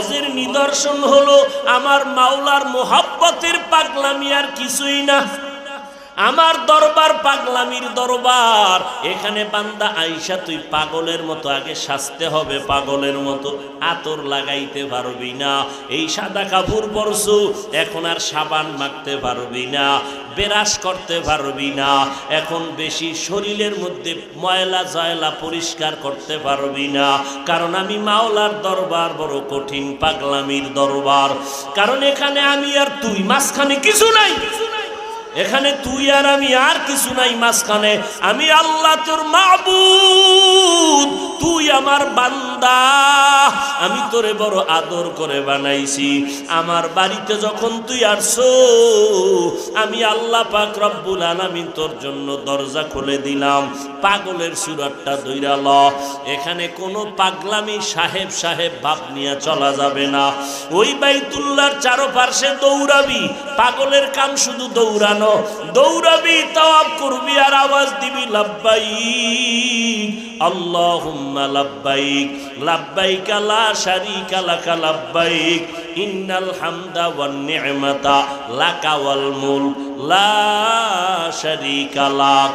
হজের নিদর্শন হলো আমার মাওলার মোহাব্বতের পাগলামি, আর কিছুই না। আমার দরবার পাগলামির দরবার। এখানে বান্দা আইসা তুই পাগলের মতো আগে সাজতে হবে, পাগলের মতো। আতর লাগাইতে পারবি না, এই সাদা কাপড় পরছু, এখন আর সাবান মাখতে পারবি না, বেরাস করতে পারবি না, এখন বেশি শরীরের মধ্যে ময়লা জয়লা পরিষ্কার করতে পারবি না। কারণ আমি মাওলার দরবার বড় কঠিন পাগলামির দরবার। কারণ এখানে আমি আর তুই, মাঝখানে কিছু নাই। এখানে তুই আর আমি, আর কিছু নাই মাঝখানে। আমি আল্লাহ তোর মাবুদ, তুই আমার বান্দা। আমি তোরে বড় আদর করে বানাইছি। আমার বাড়িতে যখন তুই আসছো, আমি আল্লাহ পাক রব্বুল আলামিন তোর জন্য দরজা খুলে দিলাম। পাগলের সুরাতটা ধইরা ল। এখানে কোনো পাগলামি সাহেব সাহেব ভাব নিয়ে চলা যাবে না। ওই বাইতুল্লাহর চারপাশে দৌড়াবি, পাগলের কাম শুধু দৌড়ানো। দৌড়াবি, তাওয়াফ করবি, আর আওয়াজ দিবি লাব্বাইক আল্লাহুম্মা লাব্বাইক, লাব্বাইক লা শারীকা লাকা লাব্বাইক, ইন্নাল হামদা ওয়ান নি'মাতা লাকা ওয়াল মুলক লা শারীকা লাক।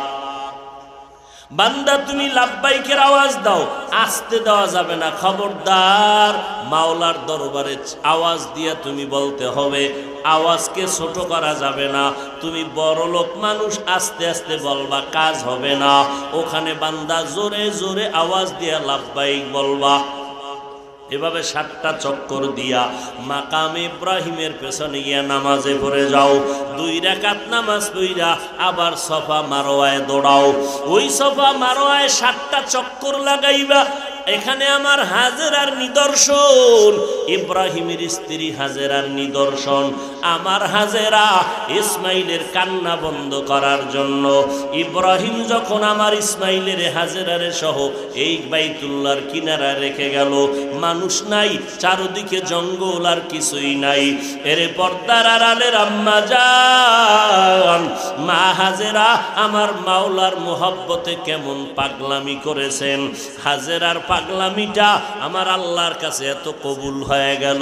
বান্দা তুমি লাব্বাইকের আওয়াজ দাও, আসতে দেওয়া যাবে না, খবরদার। মাওলার দরবারে আওয়াজ দিয়া তুমি বলতে হবে, আওয়াজকে ছোট করা যাবে না। তুমি বড় লোক মানুষ, আস্তে আস্তে বলবা, কাজ হবে না। ওখানে বান্দা জোরে জোরে আওয়াজ দিয়া লাব্বাইক বলবা। এভাবে 7টা চক্কর দিয়া মাকাম ইব্রাহিমের পেছনে গিয়া নামাজে পড়ে যাও। 2 রাকাত নামাজ পড়া আবার সফা মারওয়ায় দৌড়াও। ওই সফা মারওয়ায় 7টা চক্কর লাগাইবা। এখানে আমার হাজেরার নিদর্শন, ইব্রাহিমের স্ত্রী হাজেরার নিদর্শন। আমার হাজেরা ইসমাইলের কান্না বন্ধ করার জন্য ইব্রাহিম যখন আমার ইসমাইলের হাজেরারে সহ এই বাইতুল্লাহর কিনারা রেখে গেল, মানুষ নাই, চারদিকে জঙ্গল, আর কিছুই নাই। এরে পর্দার আড়ালের আম্মা জান মা হাজেরা আমার মাওলার মোহব্বতে কেমন পাগলামি করেছেন। হাজেরার পাগলামিটা আমার আল্লাহর কাছে এত কবুল হয়ে গেল,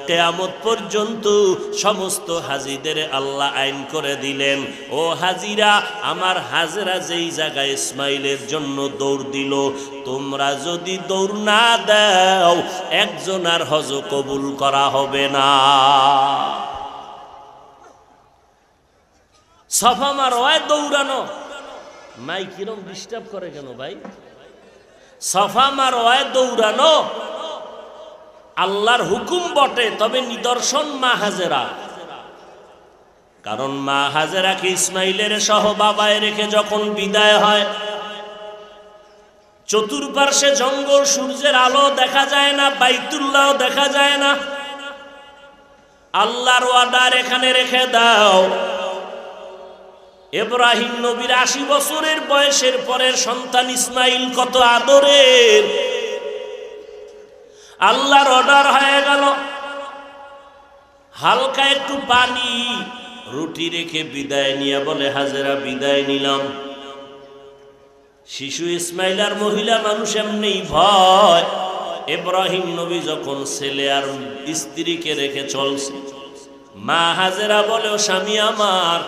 কিয়ামত পর্যন্ত সমস্ত হাজিদের আল্লাহ আইন করে দিলেন, ও হাজিরা, আমার হাজেরা যেই জায়গায় ইসমাইলের জন্য দৌড় দিল, তোমরা যদি দৌড় না দাও একজন আর হজ কবুল করা হবে না। সফা মারওয়ায় দৌড়ানো। মাই কিরম ডিস্টার্ব করে কেন ভাই? সফা মারওয়ায় দৌড়ানো আল্লাহর হুকুম বটে, তবে নিদর্শন মা হাজেরা। কারণ মা হাজেরাকে ইসমাইলের সহ বাবায় রেখে যখন বিদায় হয়, চতুর্পার্শ্বে জঙ্গল, সূর্যের আলো দেখা যায় না, বাইতুল্লাহ দেখা যায় না। আল্লাহর ওয়াদার এখানে রেখে দাও। ইব্রাহিম নবীর 80 বছরের বয়সের পরের সন্তান ইসমাইল কত আদরের। আল্লাহর অর্ডার হয়ে গেল, হালকা একটু পানি রুটি রেখে বিদায় নিয়ে বলে, হাজেরা বিদায় নিলাম। শিশু ইসমাইল আর মহিলা মানুষ এমনি ভয়। ইব্রাহিম নবী যখন ছেলে আর স্ত্রীকে রেখে চলছে, মা হাজেরা বলে, ও স্বামী আমার,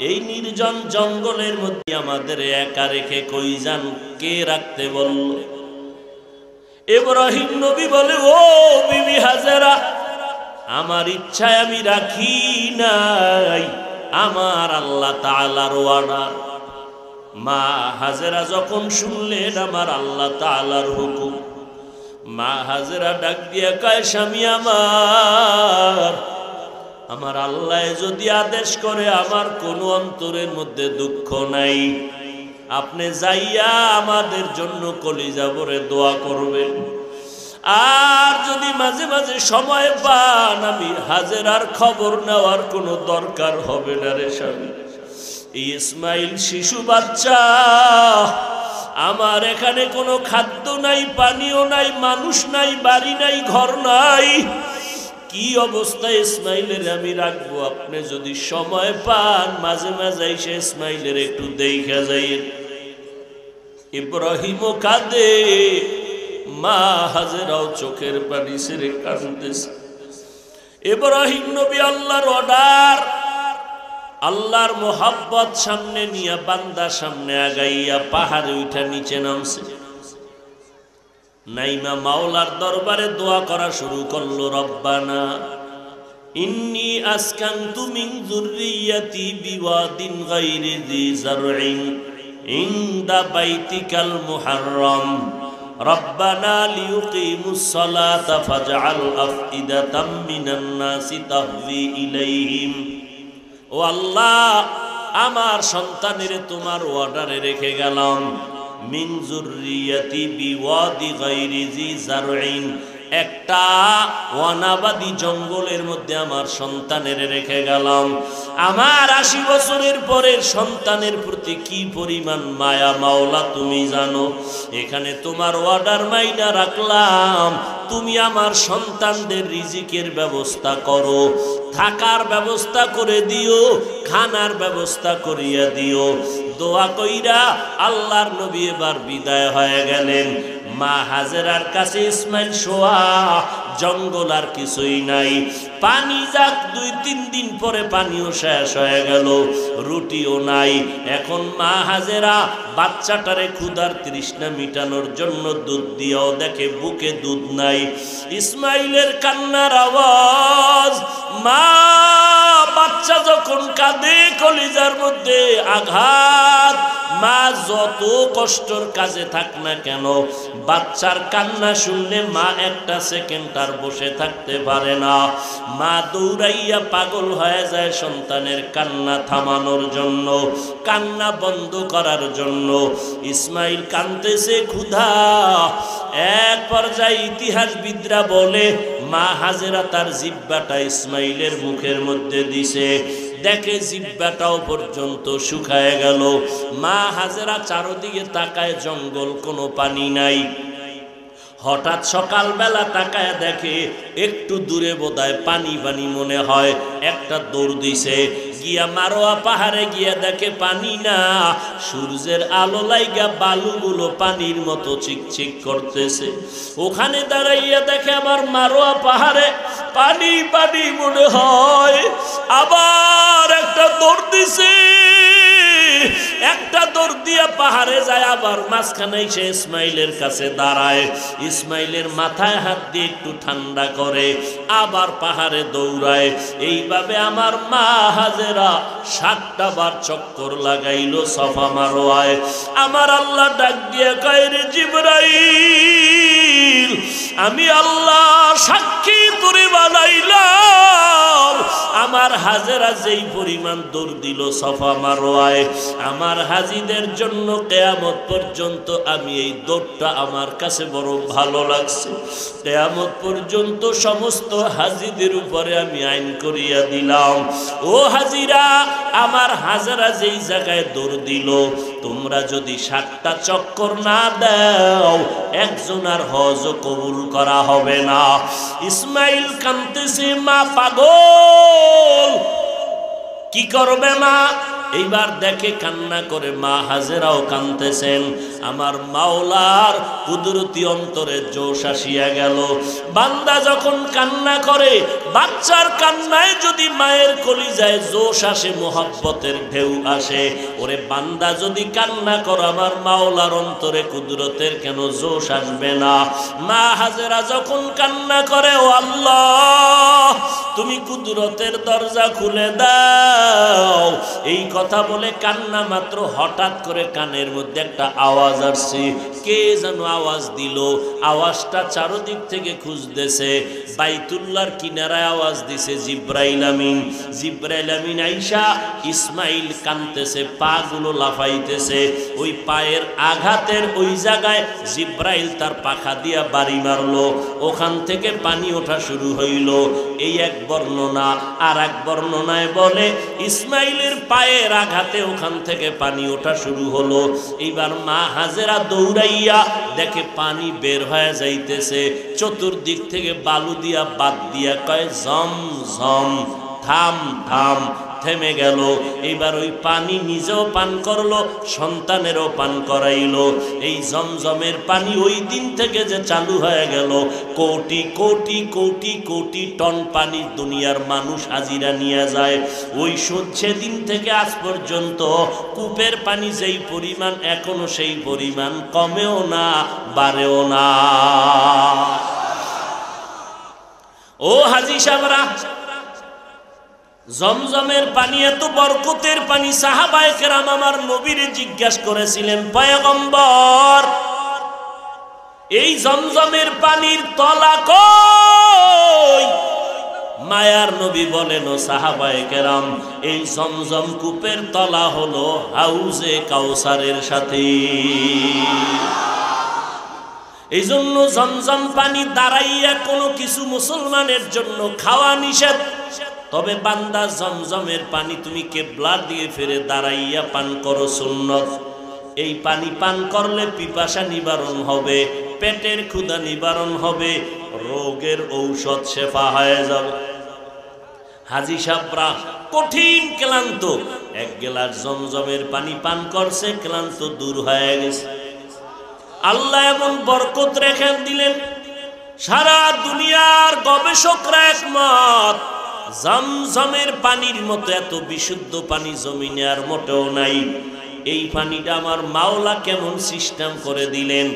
এই নির্জন জঙ্গলের মধ্যে আমাদের একা রেখে কই যান, কে রাখতে বলল? ইব্রাহিম নবী বলে, ও বিবি হাজেরা, আমার ইচ্ছায় আমি রাখি নাই, আমার আল্লাহ তাআলার অর্ডার। মা হাজেরা যখন শুনলেন আমার আল্লাহ তাআলার হুকুম, মা হাজেরা ডাক দিয়া কয়, স্বামী আমার, আমার আল্লাহ যদি আদেশ করে আমার কোনো অন্তরের মধ্যে দুঃখ নাই, আপনি যাইয়া আমাদের জন্য কলিজা ভরে দোয়া করবেন। আর যদি মাঝে মাঝে সময় পান, আমি হাজেরার খবর নেওয়ার কোনো দরকার হবে না রে স্বামী। ইসমাইল শিশু বাচ্চা, আমার এখানে কোনো খাদ্য নাই, পানীয় নাই, মানুষ নাই, বাড়ি নাই, ঘর নাই, কি অবস্থায় ইসমাইলের আমি রাখবো? আপনি যদি সময় পান মাঝে মাঝে এসে ইসমাইলের একটু দেখা যাইয়েন। ইব্রাহিমও কাঁদে, মা হাজেরাও চোখের পানি ছেড়ে কাঁদতেছে। ইব্রাহিম নবী আল্লাহর অর্ডার, আল্লাহর মোহাব্বত সামনে নিয়ে বান্দা সামনে আগাইয়া পাহাড়ে উঠা নিচে নামছে। নাইমা মাওলার দরবারে দোয়া করা শুরু করলো, রব্বানা ইন্নী আসকানতু মিন যুররিয়াতি বিওয়াদিন গায়রি যি যারইন ইনদা বাইতিকাল মুহাররম রব্বানা লিয়ুকিমুস সালাতা ফাজআল আফইদাতাম মিনান নাসি তাহভি ইলাইহিম। ও আল্লাহ, আমার সন্তানের তোমার অর্ডারে রেখে গেলাম, মিন যুররিয়াতি বিওয়াদি গায়রি যি যারইন, একটা ওয়ানাবাদী জঙ্গলের মধ্যে আমার সন্তানের রেখে গেলাম। আমার 80 বছরের পরের সন্তানের প্রতি কি পরিমাণ মায়া মাওলা তুমি জানো। এখানে তোমার অর্ডার মাইনা রাখলাম, তুমি আমার সন্তানদের রিজিকের ব্যবস্থা করো, থাকার ব্যবস্থা করে দিও, খানার ব্যবস্থা করিয়া দিও। দোয়া কইরা আল্লাহর নবী এবার বিদায় হয়ে গেলেন। মা হাজেরার কাছে ইসমাইল শোয়া, জঙ্গল আর কিছুই নাই। পানি যাক 2-3 দিন পরে পানিও শেষ হয়ে গেল, রুটিও নাই। এখন মা হাজেরা বাচ্চাটারে ক্ষুধার তৃষ্ণা মিটানোর জন্য দুধ দিয়েও দেখে বুকে দুধ নাই। ইসমাইলের কান্নার আওয়াজ, মা বাচ্চা যখন কাঁদে কলিজার মধ্যে আঘাত। মা যত কষ্টর কাজে থাক না কেন, বাচ্চার কান্না শুনলে মা একটা সেকেন্ড আর বসে থাকতে পারে না। মা দৌড়াইয়া পাগল হয়ে যায় সন্তানের কান্না থামানোর জন্য, কান্না বন্ধ করার জন্য। ইসমাইল কাঁদতেছে ক্ষুধা। এক পর্যায়ে ইতিহাসবিদরা বলে মা হাজেরা তার জিহ্বাটা ইসমাইলের মুখের মধ্যে দিছে, দেখে জিহ্বাটাও পর্যন্ত শুকায় গেল। মা হাজেরা চারদিকে তাকায়, জঙ্গল, কোনো পানি নাই। হঠাৎ সকালবেলা তাকায় দেখে একটু দূরে বোধহয় পানি পানি মনে হয়, একটা দৌড় দিছে, গিয়া মারোয়া পাহাড়ে গিয়া দেখে পানি না, সূর্যের আলো লাইগা বালুগুলো পানির মতো চিকচিক করতেছে। ওখানে দাঁড়াইয়া দেখে আবার মারোয়া পাহাড়ে পানি পানি মনে হয়, আবার একটা দৌড় দিছে। একটা দৌড় দিয়া পাহাড়ে যায়, আবার মাঝখানে এসে ইসমাইলের কাছে দাঁড়ায়। ইসমাইলের মাথায় হাত দিয়ে একটু ঠান্ডা করে, আবার পাহাড়ে দৌড়ায়। এইভাবে আমার মা হাজেরা 7টা বার চক্কর লাগাইল সফা মারোয়ায়। আমার আল্লাহ ডাক দিয়ে কয়, রে জিবরাইল, আমি আল্লাহ সাক্ষী তোরে বানাইলাম, আমার হাজেরা যেই পরিমাণ দৌড় দিল সফা মারোয়ায়, আমার হাজিদের জন্য কিয়ামত পর্যন্ত আমি এই দৌড়টা আমার কাছে বড় ভালো লাগছে। কিয়ামত পর্যন্ত সমস্ত হাজিদের উপরে আমি আইন করিয়া দিলাম, ও হাজিরা, আমার হাজেরা যেই জায়গায় দৌড় দিল, তোমরা যদি 7টা চক্কর না দাও, একজন আর হজ কবুল করা হবে না। ইসমাইল কাঁদতেছে, মা পাগল, কি করবে মা? এইবার দেখে কান্না করে মা হাজেরাও কাঁদতেছেন। আমার মাওলার কুদরতি অন্তরে জোশ আসিয়া গেল। বান্দা যখন কান্না করে, বাচ্চার কান্নায় যদি মায়ের কলিজায় জোশ আসে, মোহাব্বতের ঢেউ আসে, ওরে বান্দা যদি কান্না করো, আমার মাওলার অন্তরে কুদরতের কেন জোশ আসবে না? মা হাজেরা যখন কান্না করে, ও আল্লাহ, তুমি কুদরতের দরজা খুলে দাও, এই কথা বলে কান্না মাত্র হঠাৎ করে কানের মধ্যে একটা আওয়াজ আসছে। কে যেন আওয়াজ দিল, আওয়াজটা চারদিক থেকে খুঁজতেছে। বাইতুল্লাহর কিনারায় আওয়াজ দিছে জিব্রাইল আমিন। জিব্রাইল আমিন আইসা ইসমাইল কাঁদতেছে, পা গুলো লাফাইতেছে। ওই পায়ের আঘাতের ওই জায়গায় জিব্রাইল তার পাখা দিয়া বাড়ি মারলো, ওখান থেকে পানি ওঠা শুরু হইল। এই এক বর্ণনা। আর এক বর্ণনায় বলে ইসমাইলের পায়ের আঘাতে ওখান থেকে পানি ওঠা শুরু হলো। এইবার মা হাজেরা দৌড়াইয়া দেখে পানি বের হয়ে যাইতেছে, চতুর্দিক থেকে বালু দিয়া বাদ দিয়া কয়, জম জম, থাম থাম, থেমে গেল। এবার ওই পানি নিজেও পান করলো, সন্তানেরও পান করাইলো। এই জমজমের পানি ওই দিন থেকে যে চালু হয়ে গেল, কোটি কোটি কোটি কোটি টন পানি দুনিয়ার মানুষ হাজিরা নিয়ে যায়। ওই সেদিন থেকে আজ পর্যন্ত কূপের পানি যেই পরিমাণ, এখনো সেই পরিমাণ কমেও না বাড়েও না। ও হাজী সাহেবরা, জমজমের পানি এত বরকতের পানি। সাহাবায়ে কেরাম আমার নবীরে জিজ্ঞাসা করেছিলেন, পয়গম্বর এই জমজমের পানির তলা কই? মায়ার নবী বলেন, ও সাহাবায়ে কেরাম, এই জমজম কূপের তলা হলো হাউজে কাউসারের সাথে। এই জন্য জমজম পানি দাঁড়াইয়া কোনো কিছু মুসলমানের জন্য খাওয়া নিষেধ। তবে বান্দা জমজমের পানি তুমি কেবলা দিয়ে ফিরে দাঁড়াইয়া পান করো, সুন্নত। এই পানি পান করলে পিপাসা নিবারণ হবে, পেটের ক্ষুধা নিবারণ হবে, রোগের ঔষধ শেফা হয়ে যাবে। হাজী সাহেবরা কঠিন ক্লান্ত, এক গ্লাস জমজমের পানি পান করছে, ক্লান্ত দূর হয়ে গেছে। আল্লাহ এমন বরকত রেখে দিলেন, সারা দুনিয়ার গবেষকরা একমত, জমজমের পানির মতো এত বিশুদ্ধ পানি জমিনে আর মোটেও নাই। এই পানিটা আমার মাওলা কেমন সিস্টেম করে দিলেন।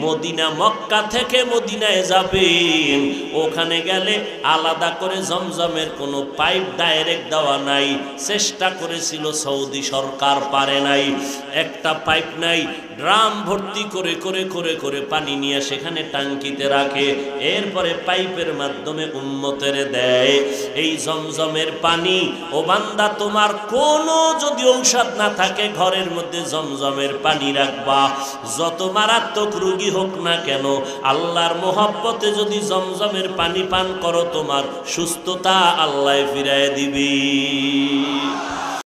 মদিনা, মক্কা থেকে মদিনায় যাবেন, ওখানে গেলে আলাদা করে জমজমের কোনো পাইপ ডাইরেক্ট দেওয়া নাই। চেষ্টা করেছিল সৌদি সরকার, পারে নাই। একটা পাইপ নাই, ড্রাম ভর্তি করে করে করে করে পানি নিয়ে সেখানে টাঙ্কিতে রাখে, এরপরে পাইপের মাধ্যমে উম্মতের দেয়। এই জমজমের পানি, ও বান্দা, তোমার কোনো যদি ঔষধ না থাকে, ঘরের মধ্যে জমজমের পানি রাখবা। যত মারাত্মক রোগী হোক না কেন, আল্লাহর মোহাব্বতে যদি জমজমের পানি পান করো, তোমার সুস্থতা আল্লাহ ফিরায় দিবি।